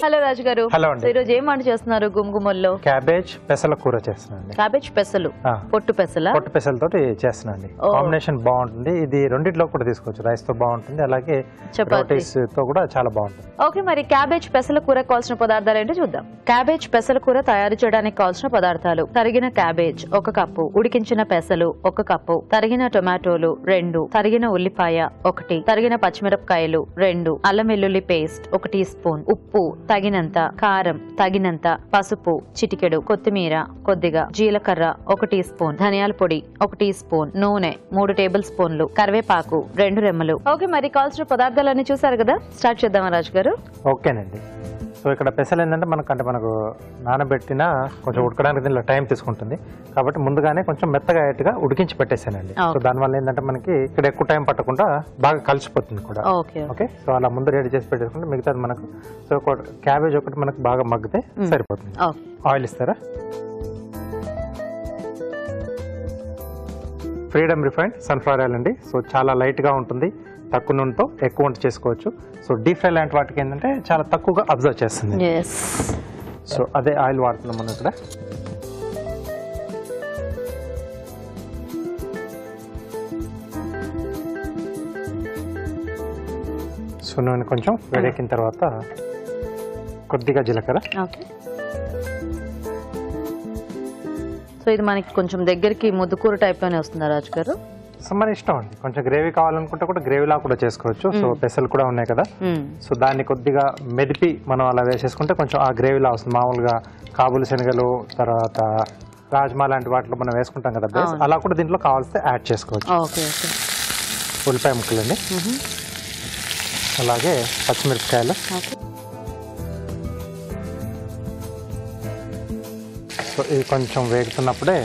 Hello రాజు గారు. Hello అండి. ఈ రోజు ఏం వంట చేస్తున్నారు? గుమగుమల్లో క్యాబేజ్ పెసల కూర చేస్తున్నాను. క్యాబేజ్ పెసలు, పొట్టు పెసల, పొట్టు పెసలతో చేస్తున్నాను. కాంబినేషన్ బాగుంటుంది. ఇది రెండిట్లో కూడా తీసుకోవచ్చు. రైస్ తో బాగుంటుంది, అలాగే రోటీస్ తో కూడా చాలా బాగుంటుంది. ఓకే, మరి క్యాబేజ్ పెసల కూర కావాల్సిన పదార్థాలు ఏంటో చూద్దాం. క్యాబేజ్ పెసల కూర తయారు చేయడానికి కావాల్సిన పదార్థాలు: తరిగిన క్యాబేజ్ 1 కప్పు, ఉడికించిన పెసలు 1 కప్పు, తరిగిన టొమాటోలు 2, తరిగిన ఉల్లిపాయ 1, తరిగిన పచ్చిమిరపకాయలు 2, అల్లం వెల్లుల్లి పేస్ట్ 1 టీ స్పూన్, ఉప్పు తగినంత, కారం తగినంత, పసుపు చిటికెడు, కొత్తిమీర కొద్దిగా, జీలకర్ర 1 టీ స్పూన్, ధనియాల పొడి 1 టీ స్పూన్, నూనె 3 టేబుల్ స్పూన్లు, కరివేపాకు 2 రెమ్మలు. ఓకే, మరి కావాల్సిన పదార్థాలన్నీ చూసారు కదా, స్టార్ట్ చేద్దామా రాజు గారు? ఓకేనండి. సో ఇక్కడ పెసలు ఏంటంటే మనకు నానబెట్టిన కొంచెం ఉడకడానికి దీనిలో టైం తీసుకుంటుంది, కాబట్టి ముందుగానే కొంచెం మెత్తగా అయ్యేట్టుగా ఉడికించి పెట్టేసానండి. సో దానివల్ల ఏంటంటే మనకి ఇక్కడ ఎక్కువ టైం పట్టకుండా బాగా కలిసిపోతుంది కూడా. ఓకే, సో అలా ముందు రెడీ చేసి పెట్టేసుకుంటే మిగతాది మనకు సో క్యాబేజ్ ఒకటి మనకు బాగా మగ్గితే సరిపోతుంది. ఆయిల్ ఇస్తారా? ఫ్రీడమ్ రిఫైన్డ్ సన్ఫ్లవర్ ఆయిల్ అండి. సో చాలా లైట్గా ఉంటుంది, తక్కువ నూనెతో ఎక్కువ వంట చేసుకోవచ్చు. సో డీప్ ఫ్రై లాంటి వాటికి ఏంటంటే చాలా తక్కువగా అబ్జర్వ్ చేస్తుంది. సో అదే ఆయిల్ వాడుతున్నాం మనం ఇక్కడ. సో నూనె కొంచెం వేడెక్కిన తర్వాత కొద్దిగా జీలకర్ర. సో ఇది మనకి కొంచెం దగ్గరికి ముద్దుకూర టైప్ లోనే వస్తుందా రాజు గారు? సో మన ఇష్టం అండి. కొంచెం గ్రేవీ కావాలనుకుంటే కూడా గ్రేవీలా కూడా చేసుకోవచ్చు. సో పెసలు కూడా ఉన్నాయి కదా, సో దాన్ని కొద్దిగా మెదిపి మనం అలా వేసేసుకుంటే కొంచెం ఆ గ్రేవీలా వస్తుంది. మామూలుగా కాబూలి శనగలు, తర్వాత రాజ్మా లాంటి వాటిలో మనం వేసుకుంటాం కదా బేస్, అలా కూడా దీంట్లో కావాల్సి యాడ్ చేసుకోవచ్చు. ఉల్లిపాయ ముక్కలండి, అలాగే పచ్చిమిరపకాయలు, సో ఇది కొంచెం వేగుతున్నప్పుడే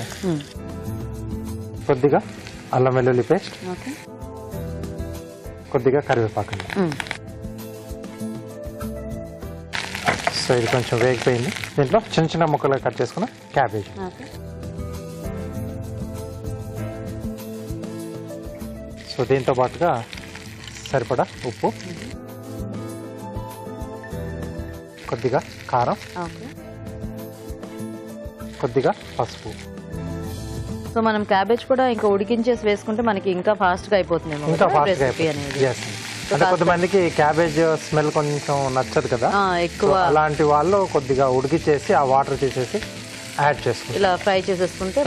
కొద్దిగా అల్లం వెల్లుల్లి పేస్ట్, కొద్దిగా కరివేపాకు. సో ఇది కొంచెం వేగిపోయింది. దీంట్లో చిన్న చిన్న ముక్కలు కట్ చేసుకున్న క్యాబేజ్, సో దీంతో పాటుగా సరిపడా ఉప్పు, కొద్దిగా కారం, కొద్దిగా పసుపు. సో మనం క్యాబేజ్ కూడా ఇంకా ఉడికించేసి వేసుకుంటే మనకి ఇంకా ఫాస్ట్ గా అయిపోతుంది. ఇంకా ఫాస్ట్ గా అయిపోతుంది. అంటే కొంతమందికి క్యాబేజ్ స్మెల్ కొంచెం నచ్చదు కదా ఎక్కువ, అలాంటి వాళ్ళు కొద్దిగా ఉడికిచ్చేసి ఆ వాటర్ తీసేసి యాడ్ చేసుకుంటే ఇలా ఫ్రై చేసేసుకుంటే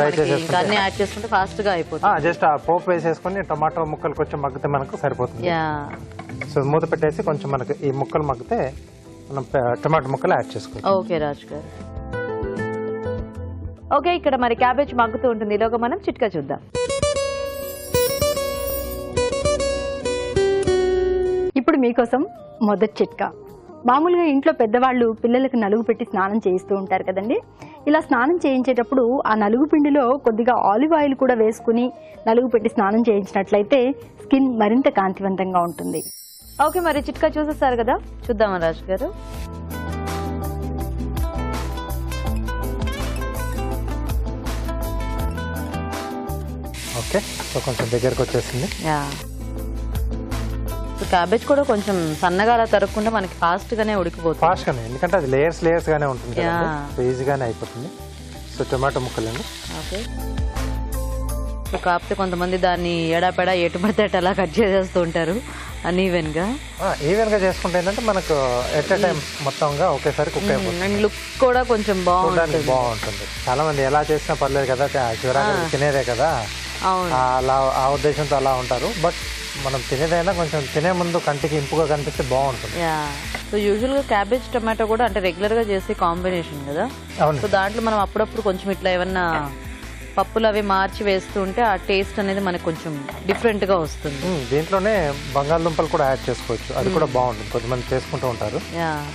అన్ని యాడ్ చేసుకుంటే ఫాస్ట్ గా అయిపోతుంది. జస్ట్ ఆ పోపు వేసేసుకుని టొమాటో ముక్కలు కొంచెం మగ్గితే మనకు సరిపోతుంది. సో మూత పెట్టేసి కొంచెం మనకి ఈ ముక్కలు మగ్గితే మనం టొమాటో ముక్కలు యాడ్ చేసుకోవాలి. ఓకే రాజు గారు. ఓకే, ఇక్కడ మరి క్యాబేజ్ మగ్గుతూ ఉంటుంది. ఇలాగ మనం చిట్కా చూద్దాం. ఇప్పుడు మీకోసం మొదటి చిట్కా. మామూలుగా ఇంట్లో పెద్దవాళ్ళు పిల్లలకు నలుగు పెట్టి స్నానం చేయిస్తూ ఉంటారు కదండి. ఇలా స్నానం చేయించేటప్పుడు ఆ నలుగు పిండిలో కొద్దిగా ఆలివ్ ఆయిల్ కూడా వేసుకుని నలుగు పెట్టి స్నానం చేయించినట్లయితే స్కిన్ మరింత కాంతివంతంగా ఉంటుంది. ఓకే, మరి చిట్కా చూసేస్తారు కదా, చూద్దామా రాజు గారు? ఓకే, సో కొంచెం దగ్గరకు వచ్చేసింది. క్యాబేజ్ కూడా కొంచెం సన్నగా అలా తరుక్కుంటే మనకి ఫాస్ట్ గానే ఉడికిపోతుంది. ఫాస్ట్ గానే, ఎందుకంటే అది లేయర్స్ గానే ఉంటుంది, ఈజీగానే అయిపోతుంది. సో టొమాటో ముక్కలండి. ఓకే, సో కాకపోతే కొంతమంది దాన్ని ఎడాపెడా ఎటు పడితే అలా కట్ చేసేస్తూ ఉంటారు. ఈవెన్ గా చేసుకుంటే ఏంటంటే మనకు ఎట్ ఎ టైం మొత్తంగా ఒకేసారి కుక్ అయిపోతుంది. అండ్ లుక్ కూడా కొంచెం బాగుంటుంది. చాలా మంది ఎలా చేసినా పర్లేదు కదా, చివరాగా తినేదే కదా, అలా ఆ ఉద్దేశంతో అలా ఉంటారు. బట్ మనం తినేదైనా కొంచెం తినే ముందు కంటికి ఇంపుగా కనిపిస్తే బాగుంటుంది. సో యూజువల్ గా క్యాబేజ్ టమాటో కూడా అంటే రెగ్యులర్ గా చేసే కాంబినేషన్ కదా. సో దాంట్లో మనం అప్పుడప్పుడు కొంచెం ఇట్లా ఏమన్నా పప్పులు అవి మార్చి వేస్తూ ఉంటే ఆ టేస్ట్ అనేది మనకు కొంచెం డిఫరెంట్ గా వస్తుంది. దీంట్లోనే బంగాళదుంపలు కూడా యాడ్ చేసుకోవచ్చు, అది కూడా బాగుంటుంది. కొంతమంది చేసుకుంటూ ఉంటారు.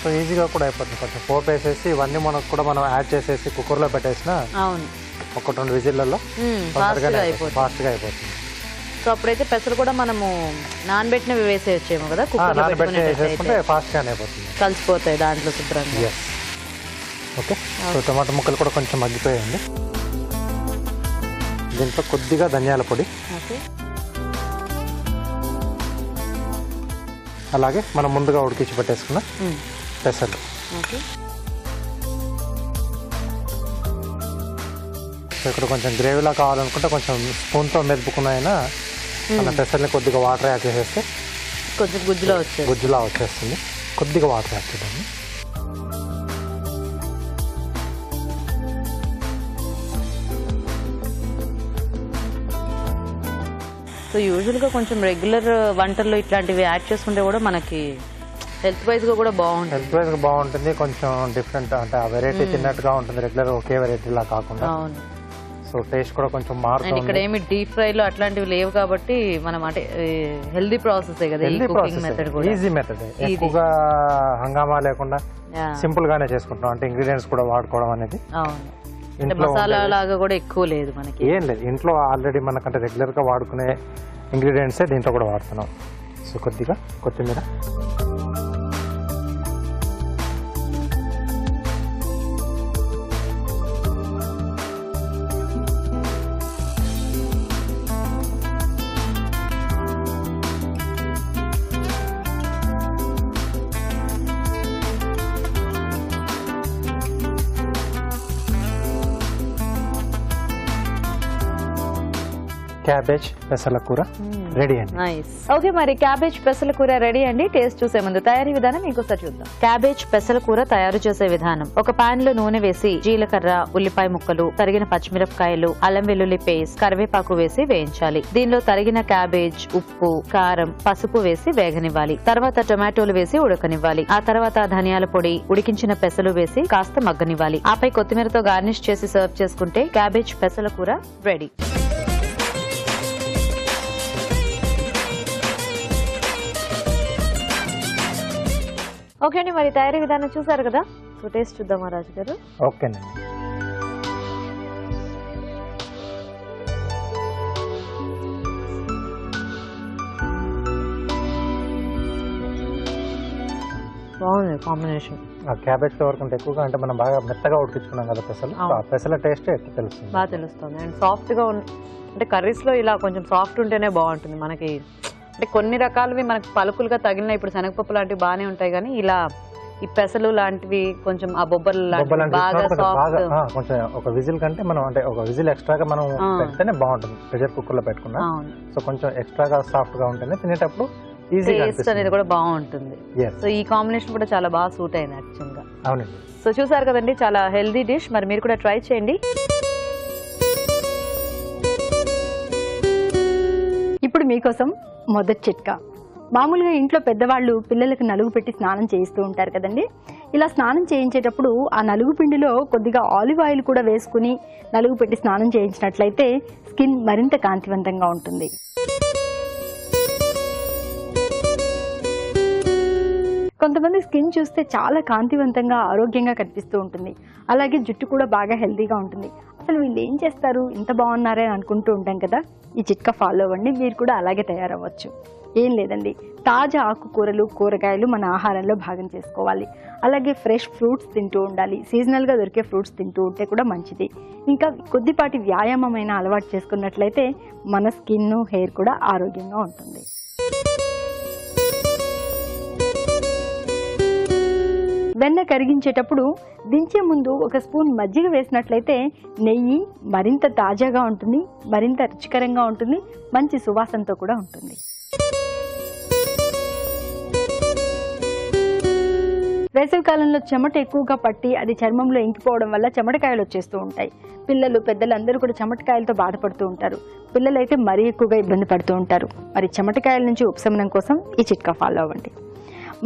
సో ఈజీగా కూడా అయిపోతుంది. కొంచెం పోపు వేసేసి ఇవన్నీ మనకు కూడా మనం యాడ్ చేసేసి కుక్కర్ లో పెట్టేసిన ఒక 2 విజిల్లలో ఫాస్ట్ గా అయిపోతుంది. సో అప్పుడైతే పెసలు కూడా మనము నానబెట్టినవి వేసేయచ్చేమో కదా, ఫాస్ట్ గానే అయిపోతుంది, కలిసిపోతాయి దాంట్లో శుభ్రంగా. ఓకే, సో టమాటో ముక్కలు కూడా కొంచెం మగ్గిపోయాయండి. దీంట్లో కొద్దిగా ధనియాల పొడి, అలాగే మనం ముందుగా ఉడికించి పెట్టేసుకున్న పెసలు. ఇక్కడ కొంచెం గ్రేవీలా కావాలనుకుంటే కొంచెం స్పూన్తో మెదుపుకున్న మన పెసల్ని కొద్దిగా వాటర్ యాడ్ చేసేస్తే కొంచెం గుజ్జులా వచ్చేస్తుంది. కొద్దిగా వాటర్ యాడ్ చేద్దాము. సో యూజువల్గా కొంచెం రెగ్యులర్ వంటల్లో ఇట్లాంటివి యాడ్ చేసుకుంటే కూడా మనకి హెల్త్ వైజ్గా కూడా బాగుంటుంది. కొంచెం డిఫరెంట్ అంటే ఆ వెరైటీ తిన్నట్టుగా ఉంటుంది, రెగ్యులర్ ఒకే వెరైటీలా కాకుండా. సో టేస్ట్ కూడా కొంచెం మారుతుంది. ఇక్కడ ఏమి డీప్ ఫ్రైలో అట్లాంటివి లేవు కాబట్టి మనం అంటే హెల్దీ ప్రాసెస్ కదా, ఈజీ మెథడ్. ఎక్కువగా హంగామా లేకుండా సింపుల్ గానే చేసుకుంటాం. అంటే ఇంగ్రీడియంట్స్ కూడా వాడుకోవడం అనేది మసాలా లాగా కూడా ఎక్కువ లేదు మనకి, ఏం లేదు. ఇంట్లో ఆల్రెడీ మనకంటే రెగ్యులర్ గా వాడుకునే ఇంగ్రీడియంట్సే దీంట్లో కూడా వాడుతున్నాం. సో కొద్దిగా కొత్తిమీర, క్యాబేజ్ పెసల కూర రెడీ అండి. ఓకే, మరి క్యాబేజ్ పెసల కూర రెడీ అండి. టేస్ట్ చూసే ముందు తయారీ విధానం ఇంకోసారి చూద్దాం. క్యాబేజ్ పెసల కూర తయారు చేసే విధానం: ఒక పాన్ లో నూనె వేసి జీలకర్ర, ఉల్లిపాయ ముక్కలు, తరిగిన పచ్చిమిరపకాయలు, అల్లం వెల్లుల్లి పేస్ట్, కరివేపాకు వేసి వేయించాలి. దీనిలో తరిగిన క్యాబేజ్, ఉప్పు, కారం, పసుపు వేసి వేగనివ్వాలి. తర్వాత టొమాటోలు వేసి ఉడకనివ్వాలి. ఆ తర్వాత ధనియాల పొడి, ఉడికించిన పెసలు వేసి కాస్త మగ్గనివ్వాలి. ఆపై కొత్తిమీరతో గార్నిష్ చేసి సర్వ్ చేసుకుంటే క్యాబేజ్ పెసల కూర రెడీ. ఓకే అండి, మరి తయారీ విధానం చూసారు కదా. సో టేస్ట్ చూద్దామా రాజు గారు? ఓకేనండి. బాగుంది కాంబినేషన్. క్యాబేజ్ ఫ్లేవర్ కంటే ఎక్కువగా అంటే మనం బాగా మెత్తగా ఉడికించుకున్నాం కదా పెసలు, ఆ పెసల టేస్ట్ ఎక్కువ తెలుస్తుంది, బాగా తెలుస్తుంది. అండ్ సాఫ్ట్ గా అంటే కర్రీస్ లో ఇలా కొంచెం సాఫ్ట్ ఉంటేనే బాగుంటుంది మనకి. అంటే కొన్ని రకాలవి మనకి పలుకులుగా తగిలిన ఇప్పుడు శనగపప్పు లాంటివి బాగానే ఉంటాయి, కానీ ఇలా ఈ పెసలు లాంటివి కొంచెం ఆ బొబ్బలు బాగా కొంచెం ఒక విజిల్ కంటే మనం అంటే ఒక విజిల్ ఎక్స్ట్రాగా మనం పెడితేనే బాగుంటుంది. ప్రెషర్ కుక్కర్ లో పెట్టుకున్నా సో కొంచెం ఎక్స్ట్రాగా సాఫ్ట్ గా ఉంటేనే తినేటప్పుడు టేస్ట్ అనేది కూడా బాగుంటుంది. సో ఈ కాంబినేషన్ కూడా చాలా బాగా సూట్ అయింది యాక్చువల్గా. అవునండి. సో చూసారు కదండి, చాలా హెల్దీ డిష్. మరి మీరు కూడా ట్రై చేయండి. ఇప్పుడు మీకోసం మొదటి చిట్కా. మామూలుగా ఇంట్లో పెద్దవాళ్ళు పిల్లలకు నలుగు పెట్టి స్నానం చేయిస్తూ ఉంటారు కదండి. ఇలా స్నానం చేయించేటప్పుడు ఆ నలుగు పిండిలో కొద్దిగా ఆలివ్ ఆయిల్ కూడా వేసుకుని నలుగు పెట్టి స్నానం చేయించినట్లయితే స్కిన్ మరింత కాంతివంతంగా ఉంటుంది. కొంతమంది స్కిన్ చూస్తే చాలా కాంతివంతంగా ఆరోగ్యంగా కనిపిస్తూ ఉంటుంది, అలాగే జుట్టు కూడా బాగా హెల్తీగా ఉంటుంది. అసలు వీళ్ళు ఏం చేస్తారు, ఇంత బాగున్నారే అని అనుకుంటూ ఉంటాం కదా. ఈ చిట్కా ఫాలో అవ్వండి, మీరు కూడా అలాగే తయారవ్వచ్చు. ఏం లేదండి, తాజా ఆకుకూరలు, కూరగాయలు మన ఆహారంలో భాగం చేసుకోవాలి. అలాగే ఫ్రెష్ ఫ్రూట్స్ తింటూ ఉండాలి. సీజనల్గా దొరికే ఫ్రూట్స్ తింటూ ఉంటే కూడా మంచిది. ఇంకా కొద్దిపాటి వ్యాయామమైన అలవాటు చేసుకున్నట్లయితే మన స్కిన్, హెయిర్ కూడా ఆరోగ్యంగా ఉంటుంది. వెన్న కరిగించేటప్పుడు దించే ముందు ఒక స్పూన్ మజ్జిగ వేసినట్లయితే నెయ్యి మరింత తాజాగా ఉంటుంది, మరింత రుచికరంగా ఉంటుంది, మంచి సువాసనతో కూడా ఉంటుంది. వేసవికాలంలో చెమట ఎక్కువగా పట్టి అది చర్మంలో ఇంకిపోవడం వల్ల చెమటకాయలు వచ్చేస్తూ ఉంటాయి. పిల్లలు, పెద్దలు అందరూ కూడా చెమటకాయలతో బాధపడుతూ ఉంటారు. పిల్లలైతే మరీ ఎక్కువగా ఇబ్బంది పడుతూ ఉంటారు. మరి చెమటకాయల నుంచి ఉపశమనం కోసం ఈ చిట్కా ఫాలో అవ్వండి.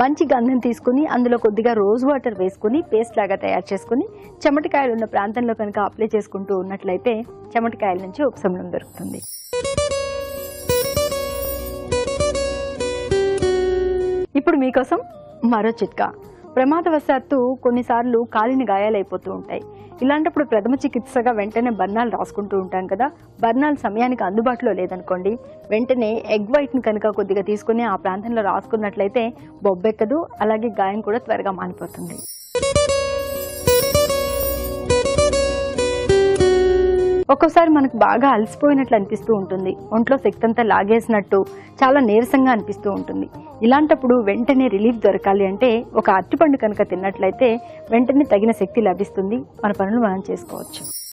మంచి గంధం తీసుకుని అందులో కొద్దిగా రోజ్ వాటర్ వేసుకుని పేస్ట్ లాగా తయారు చేసుకుని చెమటకాయలు ఉన్న ప్రాంతంలో కనుక అప్లై చేసుకుంటూ ఉన్నట్లయితే చెమటకాయల నుంచి ఉపశమనం దొరుకుతుంది. ఇప్పుడు మీకోసం మరో చిట్కా. ప్రమాదవశాత్తు కొన్నిసార్లు కాలిన గాయాలైపోతూ ఉంటాయి. ఇలాంటప్పుడు ప్రథమ చికిత్సగా వెంటనే బర్నాలు రాసుకుంటూ ఉంటాం కదా. బర్నాలు సమయానికి అందుబాటులో లేదనుకోండి, వెంటనే ఎగ్ వైట్ని కనుక కొద్దిగా తీసుకుని ఆ ప్రాంతంలో రాసుకున్నట్లయితే బొబ్బెక్కదు, అలాగే గాయం కూడా త్వరగా మానిపోతుంది. ఒక్కోసారి మనకు బాగా అలసిపోయినట్లు అనిపిస్తూ ఉంటుంది, ఒంట్లో శక్తి అంతా లాగేసినట్టు చాలా నీరసంగా అనిపిస్తూ ఉంటుంది. ఇలాంటప్పుడు వెంటనే రిలీఫ్ దొరకాలి అంటే ఒక అరటిపండు కనుక తిన్నట్లయితే వెంటనే తగిన శక్తి లభిస్తుంది, మన పనులు మనం చేసుకోవచ్చు.